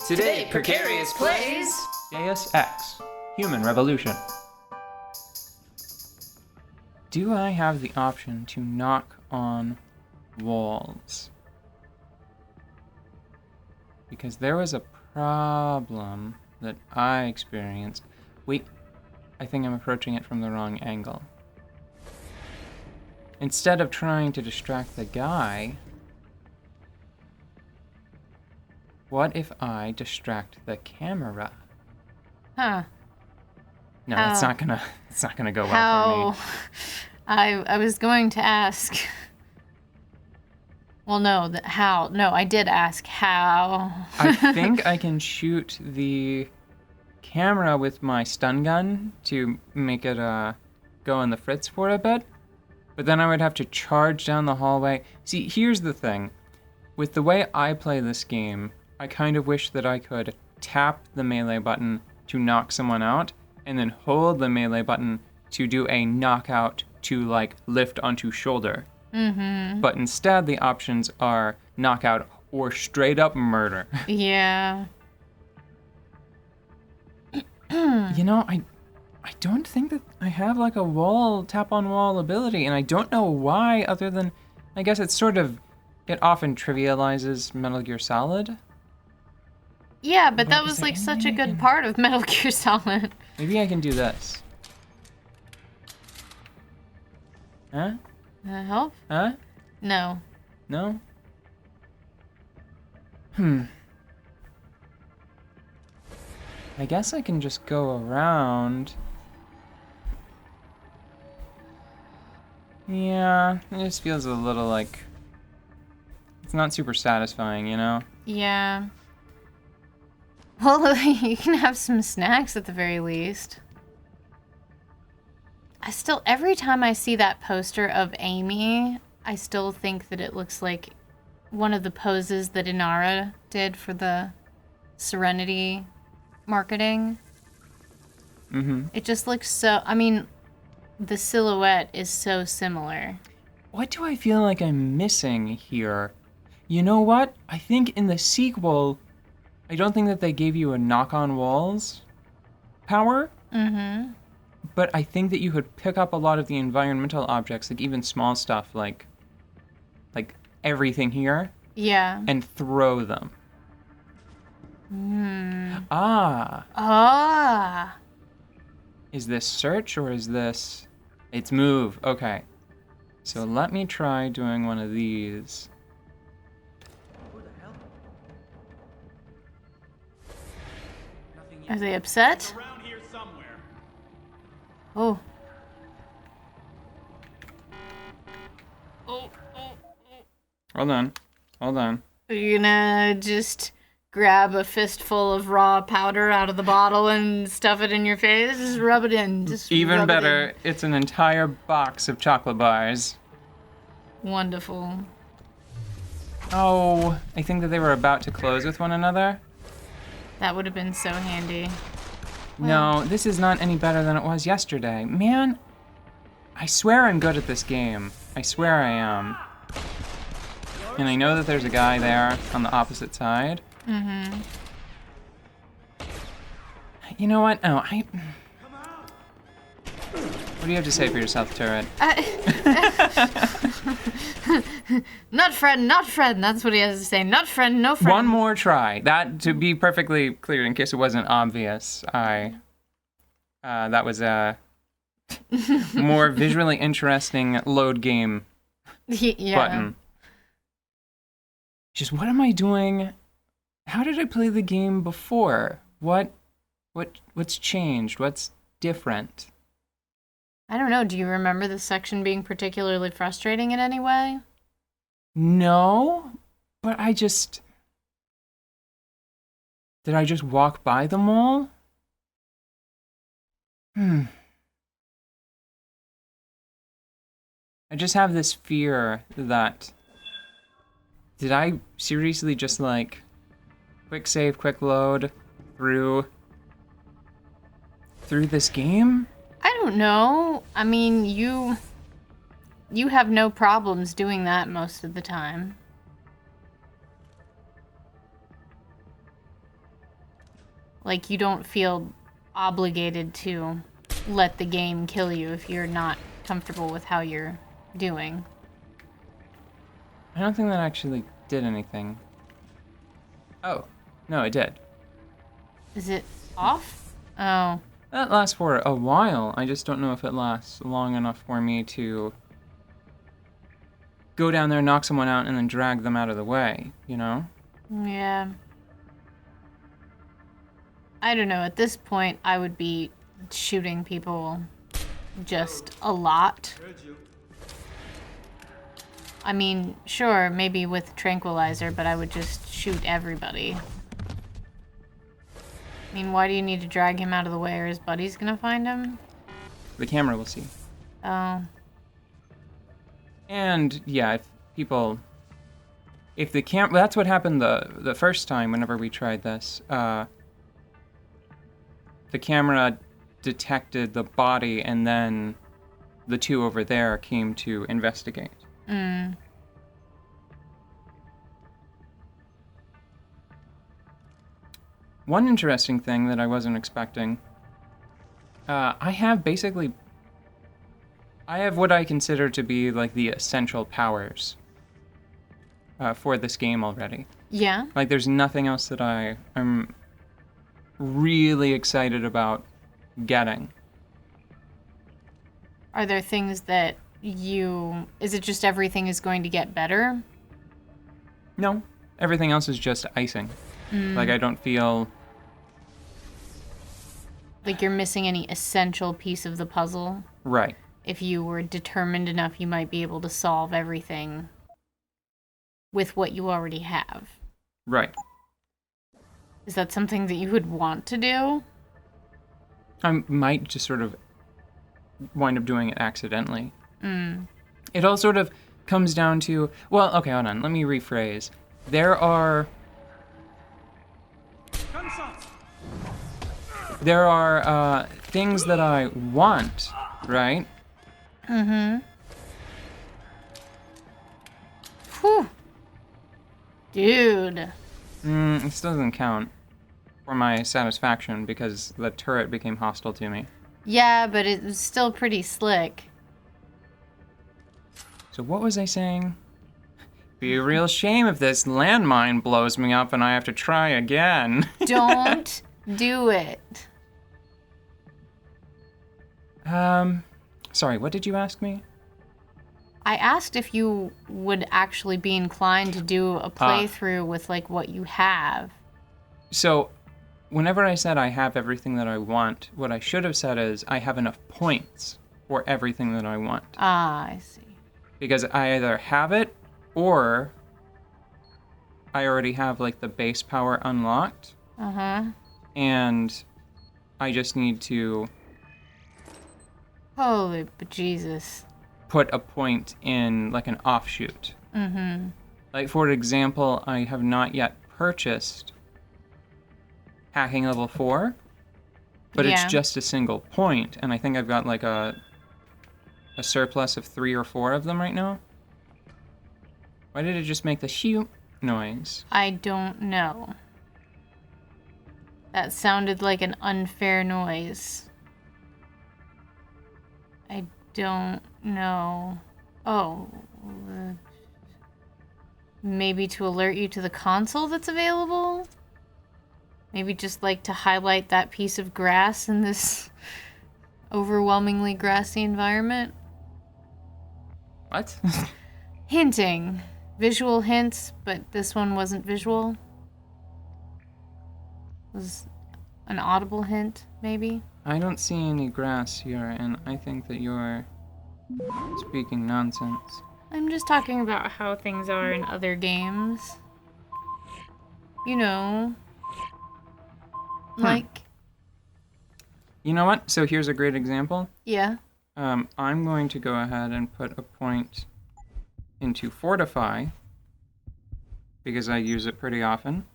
Today, Precarious plays Deus Ex, Human Revolution. Do I have the option to knock on walls? Because there was a problem that I experienced. Wait, I think I'm approaching it from the wrong angle. Instead of trying to distract the guy, what if I distract the camera? Huh. No, How? it's not gonna go well for me. I was going to ask. Well, no, how? No, I did ask how. I think I can shoot the camera with my stun gun to make it go in the fritz for a bit, but then I would have to charge down the hallway. See, here's the thing. With the way I play this game, I kind of wish that I could tap the melee button to knock someone out, and then hold the melee button to do a knockout to, like, lift onto shoulder. Mm-hmm. But instead, the options are knockout or straight up murder. Yeah. You know, I don't think that I have, like, a tap-on-wall ability, and I don't know why, other than, I guess it's sort of, it often trivializes Metal Gear Solid. Yeah, but that is was, there like, such a anything I good can- part of Metal Gear Solid. Maybe I can do this. Huh? Help? Huh? No. No? I guess I can just go around. Yeah, it just feels a little like... It's not super satisfying, you know? Yeah. Well, you can have some snacks at the very least. Every time I see that poster of Amy, I still think that it looks like one of the poses that Inara did for the Serenity marketing. Mm-hmm. It just looks so, I mean, the silhouette is so similar. What do I feel like I'm missing here? You know what? I think in the sequel, I don't think that they gave you a knock-on walls power. Mm-hmm. But I think that you could pick up a lot of the environmental objects, like even small stuff, like everything here, Yeah. and throw them. Ah, Ah. is this search or is this... It's move, okay. So let me try doing one of these. Are they upset? Around here somewhere. Oh. Hold on, hold on. Are you gonna just grab a fistful of raw powder out of the bottle and stuff it in your face? Just rub it in. Just Even rub it better, it's an entire box of chocolate bars. in. Wonderful. Oh, I think that they were about to close with one another. That would have been so handy. No, this is not any better than it was yesterday. Man, I swear I'm good at this game. I swear I am. And I know that there's a guy there on the opposite side. Mm-hmm. You know what? Oh, What do you have to say for yourself, Turret? Not friend, not friend. That's what he has to say. Not friend, no friend. One more try. That, to be perfectly clear, in case it wasn't obvious, that was a more visually interesting load game Yeah. button. Just what am I doing? How did I play the game before? What's changed? What's different? I don't know. Do you remember this section being particularly frustrating in any way? No, but did I just walk by them all? I just have this fear that, did I seriously just like quick save, quick load through this game? I don't know. I mean, you have no problems doing that most of the time. Like, you don't feel obligated to let the game kill you if you're not comfortable with how you're doing. I don't think that actually did anything. Oh, no, it did. Is it off? Oh. That lasts for a while. I just don't know if it lasts long enough for me to go down there, knock someone out, and then drag them out of the way, you know? Yeah. I don't know. At this point, I would be shooting people just a lot. I mean, sure, maybe with tranquilizer, but I would just shoot everybody. I mean, why do you need to drag him out of the way? Or his buddy's gonna find him? The camera will see. Oh. And yeah, if the that's what happened the first time whenever we tried this. The camera detected the body, and then the two over there came to investigate. One interesting thing that I wasn't expecting, I have what I consider to be like the essential powers for this game already. Yeah? Like, there's nothing else that I'm really excited about getting. Are there things that is it just everything is going to get better? No, everything else is just icing. Like, I don't feel like you're missing any essential piece of the puzzle. right. If you were determined enough, you might be able to solve everything with what you already have. Right. Is that something that you would want to do? I might just sort of wind up doing it accidentally. It all sort of comes down to, well, okay, hold on, let me rephrase. There are things that I want, right? Whew. Dude. This doesn't count for my satisfaction because the turret became hostile to me. Yeah, but it was still pretty slick. So what was I saying? Be a real shame if this landmine blows me up and I have to try again. Don't do it. Sorry, what did you ask me? I asked if you would actually be inclined to do a playthrough with, like, what you have. So, whenever I said I have everything that I want, what I should have said is I have enough points for everything that I want. Ah, I see. Because I either have it, or I already have, like, the base power unlocked. And I just need to Holy bejesus. put a point in, like, an offshoot. Like, for example, I have not yet purchased hacking level 4, but it's just a single point, and I think I've got, like, a surplus of 3 or 4 of them right now. Why did it just make the shoot noise? I don't know. That sounded like an unfair noise. I don't know. Oh. Maybe to alert you to the console that's available? Maybe just like to highlight that piece of grass in this overwhelmingly grassy environment? What? Hinting. Visual hints, but this one wasn't visual. It was an audible hint, maybe? I don't see any grass here, and I think that you're speaking nonsense. I'm just talking about how things are in other games. You know. Like... You know what? So here's a great example. Yeah. I'm going to go ahead and put a point into Fortify, because I use it pretty often.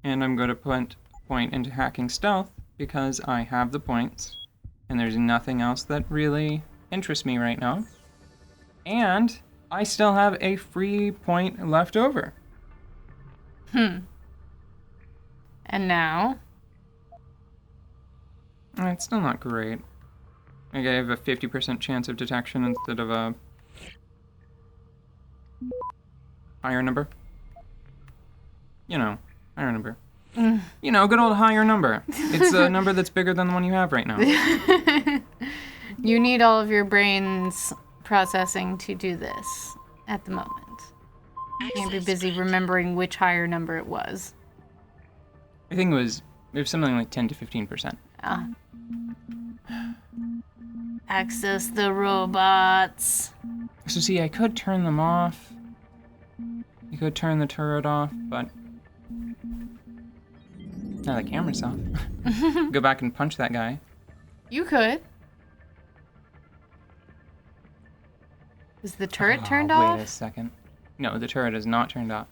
And I'm going to put a point into Hacking Stealth, because I have the points, and there's nothing else that really interests me right now. And I still have a free point left over. And And now? It's still not great. I have a 50% chance of detection instead of a higher number. You know, higher number. You know, good old higher number. It's a number that's bigger than the one you have right now. You need all of your brain's processing to do this at the moment. You can't be busy remembering which higher number it was. I think it was something like 10 to 15%. Access the robots. So see, I could turn them off. You could turn the turret off, but now the camera's off. Go back and punch that guy. You could. Is the turret turned off? Wait a second. No, the turret is not turned off.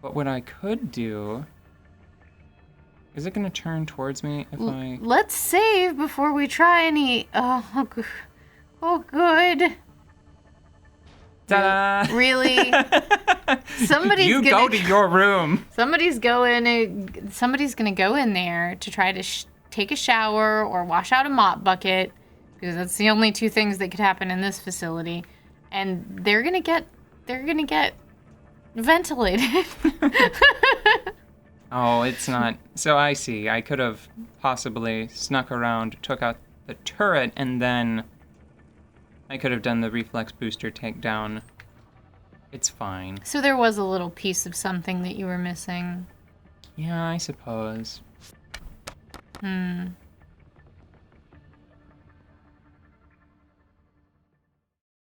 But what I could do... Is it going to turn towards me if I... Let's save before we try any... Oh, good. Ta-da! Really? Somebody's you gonna... go to your room. Somebody's gonna go in there to try to take a shower or wash out a mop bucket, because that's the only two things that could happen in this facility, and they're gonna get ventilated. Oh, it's not. So I see. I could have possibly snuck around, took out the turret, and then I could have done the reflex booster takedown. It's fine. So there was a little piece of something that you were missing. Yeah, I suppose.